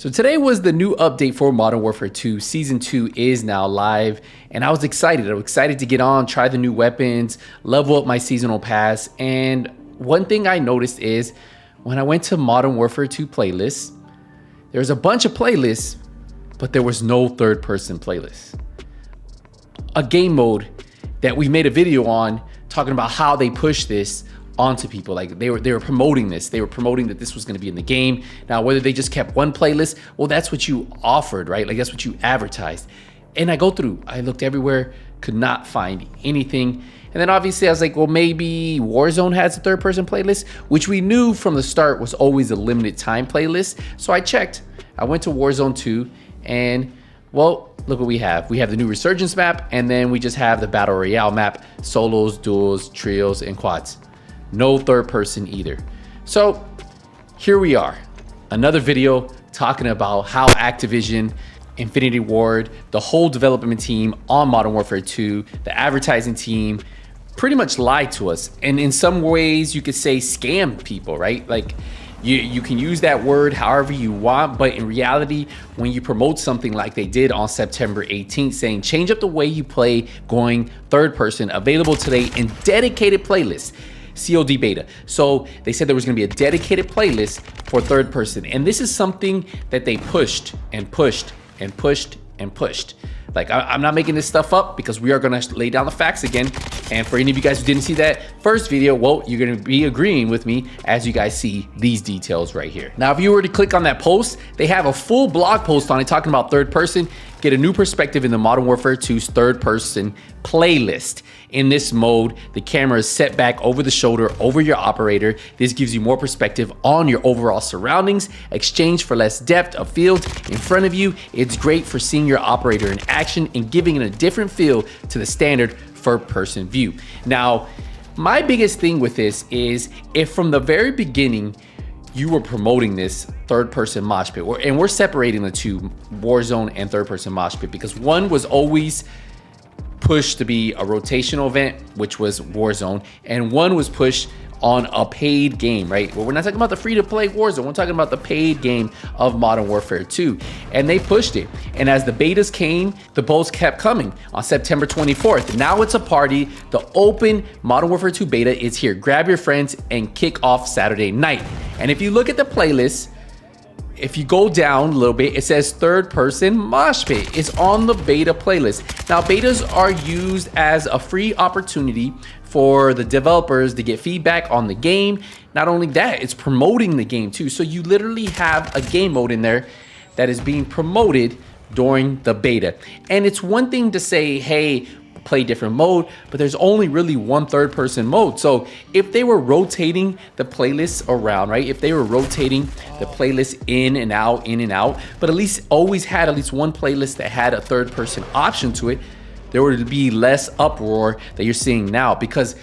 So today was the new update for Modern Warfare 2. Season 2 is now live, and I was excited. I was excited to get on, try the new weapons, level up my seasonal pass. And one thing I noticed is when I went to Modern Warfare 2 playlists, there's a bunch of playlists, but there was no third-person playlist. A game mode that we made a video on talking about how they push this onto people. Like they were promoting this. They were promoting that this was going to be in the game. Now, whether they just kept one playlist, well, that's what you offered, right? Like that's what you advertised. And I looked everywhere, could not find anything. And then obviously I was like, well, maybe Warzone has a third-person playlist, which we knew from the start was always a limited time playlist. So I checked. I went to Warzone 2 and, well, look what we have. We have the new Resurgence map, and then we just have the Battle Royale map, solos, duos, trios, and quads. No third person either. So here we are, another video talking about how Activision, Infinity Ward, the whole development team on Modern Warfare 2, the advertising team, pretty much lied to us. And in some ways you could say scam people, right? Like you can use that word however you want, but in reality, when you promote something like they did on September 18th, saying change up the way you play, going third person, available today in dedicated playlists, COD beta. So they said there was going to be a dedicated playlist for third person. And this is something that they pushed and pushed and pushed and pushed. Like I'm not making this stuff up because we are going to lay down the facts again. And for any of you guys who didn't see that first video, well, you're going to be agreeing with me as you guys see these details right here. Now, if you were to click on that post, they have a full blog post on it talking about third person. Get a new perspective in the Modern Warfare 2's third person playlist. In this mode, the camera is set back over the shoulder, over your operator. This gives you more perspective on your overall surroundings, exchange for less depth of field in front of you. It's great for seeing your operator in action and giving it a different feel to the standard third person view. Now, my biggest thing with this is if from the very beginning, you were promoting this third-person mosh pit, and we're separating the two, Warzone and third-person mosh pit, because one was always pushed to be a rotational event, which was Warzone, and one was pushed on a paid game, right? Well, we're not talking about the free-to-play Warzone. We're talking about the paid game of Modern Warfare 2, and they pushed it. And as the betas came, the polls kept coming on September 24th. Now it's a party. The open Modern Warfare 2 beta is here. Grab your friends and kick off Saturday night. And if you look at the playlist, if you go down a little bit, it says third person mosh pit. It's on the beta playlist. Now, betas are used as a free opportunity for the developers to get feedback on the game. Not only that, it's promoting the game too. So you literally have a game mode in there that is being promoted during the beta. And it's one thing to say, hey, play different mode, but there's only really one third person mode. So if they were rotating the playlists around, right? If they were rotating the playlist in and out, but at least always had at least one playlist that had a third person option to it, there would be less uproar that you're seeing now. Because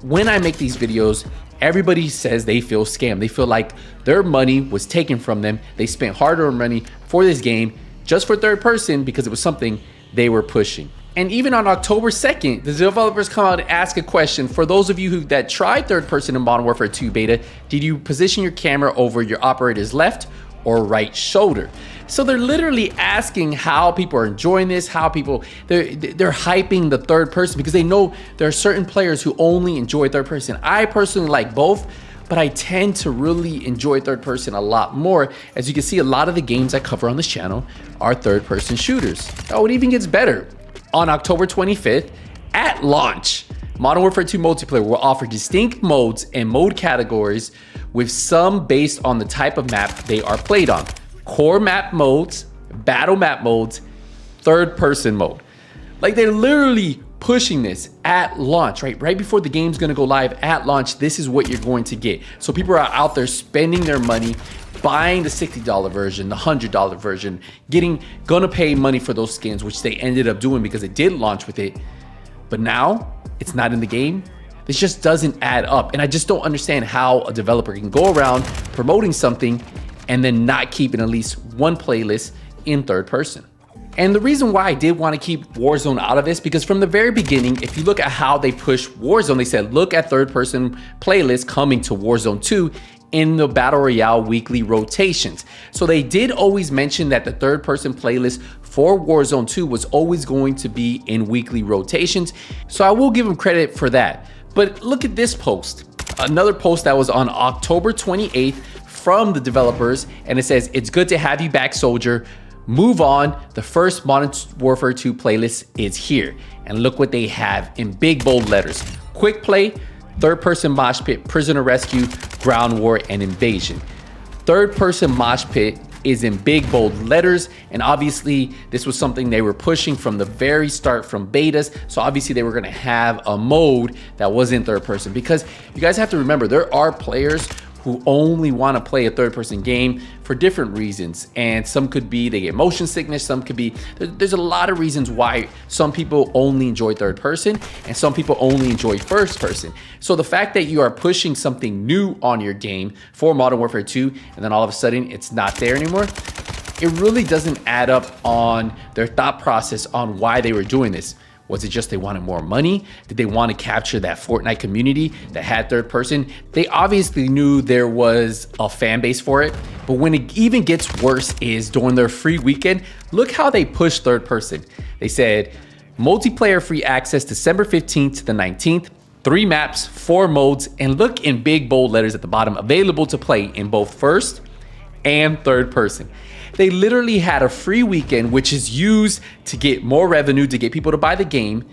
when I make these videos, everybody says they feel scammed. They feel like their money was taken from them. They spent hard-earned money for this game just for third person because it was something they were pushing. And even on October 2nd, the developers come out and ask a question. For those of you that tried third person in Modern Warfare 2 beta, did you position your camera over your operator's left or right shoulder? So they're literally asking how people are enjoying this, how people, they're hyping the third person because they know there are certain players who only enjoy third person. I personally like both, but I tend to really enjoy third person a lot more. As you can see, a lot of the games I cover on this channel are third person shooters. Oh, it even gets better. On October 25th, at launch, Modern Warfare 2 multiplayer will offer distinct modes and mode categories with some based on the type of map they are played on. Core map modes, battle map modes, third person mode. Like they're literally pushing this at launch, right? Right before the game's gonna go live at launch, this is what you're going to get. So people are out there spending their money, buying the $60 version, the $100 version, gonna pay money for those skins, which they ended up doing because it did launch with it. But now it's not in the game. This just doesn't add up. And I just don't understand how a developer can go around promoting something and then not keeping at least one playlist in third person. And the reason why I did want to keep Warzone out of this, because from the very beginning, if you look at how they push Warzone, they said, look at third person playlists coming to Warzone 2. in the Battle Royale weekly rotations. So they did always mention that the third person playlist for Warzone 2 was always going to be in weekly rotations. So I will give them credit for that. But look at this post. Another post that was on October 28th from the developers, and it says, "It's good to have you back, soldier. Move on. The first Modern Warfare 2 playlist is here." And look what they have in big bold letters: Quick Play, Third Person Mosh Pit, Prisoner Rescue, Ground War, and Invasion. Third Person Mosh Pit is in big bold letters, and obviously this was something they were pushing from the very start, from betas. So obviously they were going to have a mode that was in third person, because you guys have to remember, there are players who only want to play a third person game for different reasons. And some could be they get motion sickness, some could be, there's a lot of reasons why some people only enjoy third person and some people only enjoy first person. So the fact that you are pushing something new on your game for Modern Warfare 2, and then all of a sudden it's not there anymore, it really doesn't add up on their thought process on why they were doing this. Was it just they wanted more money? Did they want to capture that Fortnite community that had third person? They obviously knew there was a fan base for it, but when it even gets worse is during their free weekend, look how they pushed third person. They said, multiplayer free access December 15th to the 19th, 3 maps, 4 modes, and look in big bold letters at the bottom, available to play in both first and third person. They literally had a free weekend, which is used to get more revenue, to get people to buy the game,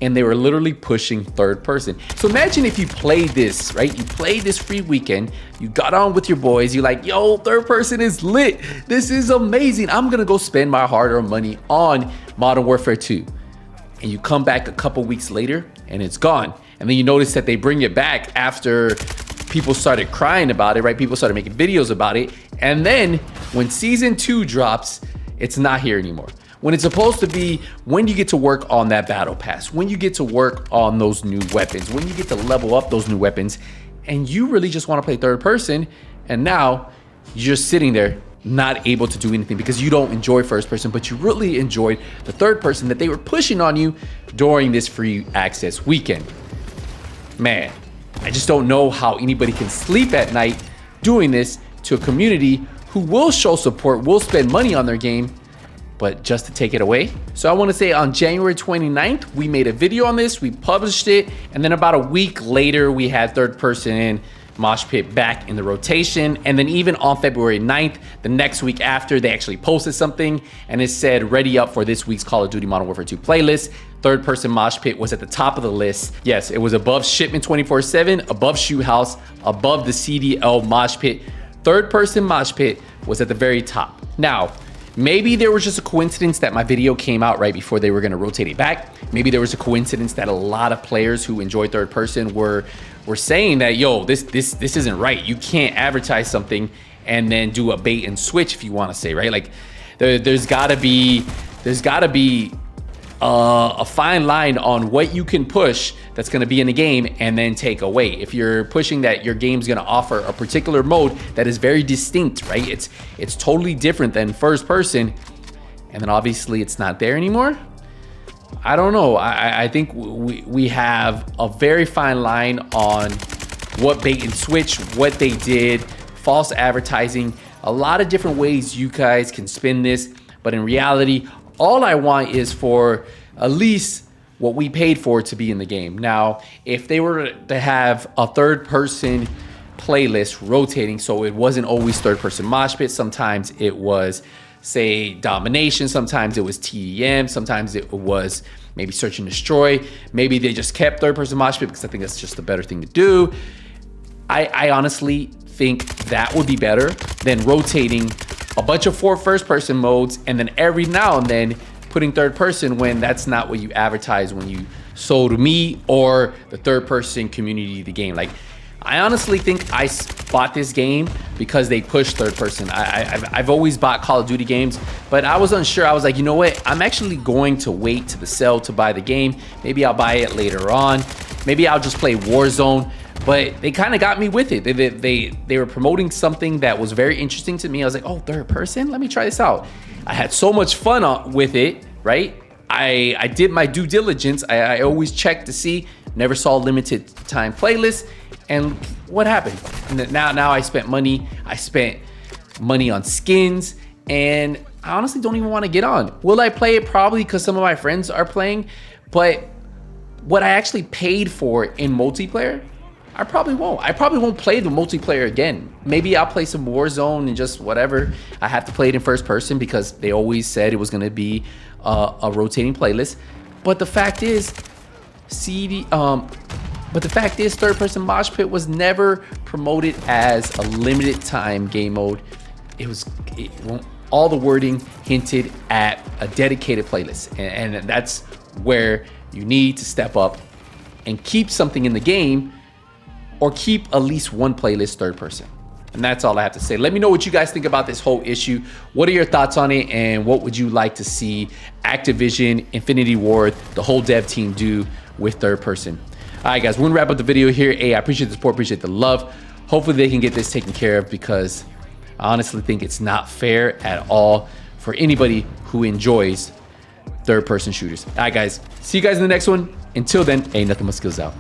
and they were literally pushing third person. So imagine if you played this, right? You played this free weekend, you got on with your boys, you're like, yo, third person is lit. This is amazing. I'm gonna go spend my hard-earned money on Modern Warfare 2. And you come back a couple weeks later and it's gone. And then you notice that they bring it back after people started crying about it, right? People started making videos about it. And then when season 2 drops, it's not here anymore. When it's supposed to be when you get to work on that battle pass, when you get to work on those new weapons, when you get to level up those new weapons, and you really just want to play third person, and now you're just sitting there not able to do anything because you don't enjoy first person, but you really enjoyed the third person that they were pushing on you during this free access weekend. Man, I just don't know how anybody can sleep at night doing this to a community who will show support, will spend money on their game, but just to take it away. So I want to say on January 29th, we made a video on this, we published it, and then about a week later, we had third person Mosh Pit back in the rotation. And then even on February 9th, the next week after, they actually posted something and it said, ready up for this week's Call of Duty Modern Warfare 2 playlist. Third person Mosh Pit was at the top of the list. Yes, it was above Shipment 24/7, above Shoot House, above the CDL Mosh Pit. Third person Mosh Pit was at the very top. Now, maybe there was just a coincidence that my video came out right before they were gonna rotate it back. Maybe there was a coincidence that a lot of players who enjoy third person were saying that, yo, this isn't right. You can't advertise something and then do a bait and switch, if you want to say, right? Like there's gotta be a fine line on what you can push that's going to be in the game and then take away. If you're pushing that your game's going to offer a particular mode that is very distinct, right? It's totally different than first person, and then obviously it's not there anymore. I don't know. I think we have a very fine line on what bait and switch, what they did, false advertising, a lot of different ways you guys can spin this. But in reality, all I want is for at least what we paid for to be in the game. Now, if they were to have a third person playlist rotating, so it wasn't always third person mosh pit, sometimes it was, say, domination, sometimes it was TDM, sometimes it was maybe search and destroy, maybe they just kept third person mosh pit because I think that's just a better thing to do. I honestly think that would be better than rotating a bunch of 4 first person modes and then every now and then putting third person when that's not what you advertise when you sold me or the third person community of the game. Like, I honestly think I bought this game because they pushed third person. I've always bought Call of Duty games, but I was unsure. I was like, you know what? I'm actually going to wait to the sale to buy the game. Maybe I'll buy it later on. Maybe I'll just play Warzone. But they kind of got me with it. They were promoting something that was very interesting to me. I was like, oh, third person? Let me try this out. I had so much fun with it, right? I did my due diligence. I always checked to see. Never saw limited time playlists. And what happened? And now I spent money. I spent money on skins, and I honestly don't even want to get on. Will I play it? Probably, because some of my friends are playing, but what I actually paid for in multiplayer, I probably won't. I probably won't play the multiplayer again. Maybe I'll play some Warzone and just whatever. I have to play it in first person because they always said it was going to be a rotating playlist. But the fact is, third person mosh pit was never promoted as a limited time game mode. All the wording hinted at a dedicated playlist, and that's where you need to step up and keep something in the game, or keep at least one playlist third person. And that's all I have to say. Let me know what you guys think about this whole issue. What are your thoughts on it, and what would you like to see Activision, Infinity Ward, the whole dev team do with third person? All right, guys, we're gonna wrap up the video here. Hey, I appreciate the support, appreciate the love. Hopefully they can get this taken care of, because I honestly think it's not fair at all for anybody who enjoys third person shooters. All right, guys, see you guys in the next one. Until then, hey, nothing but skills out.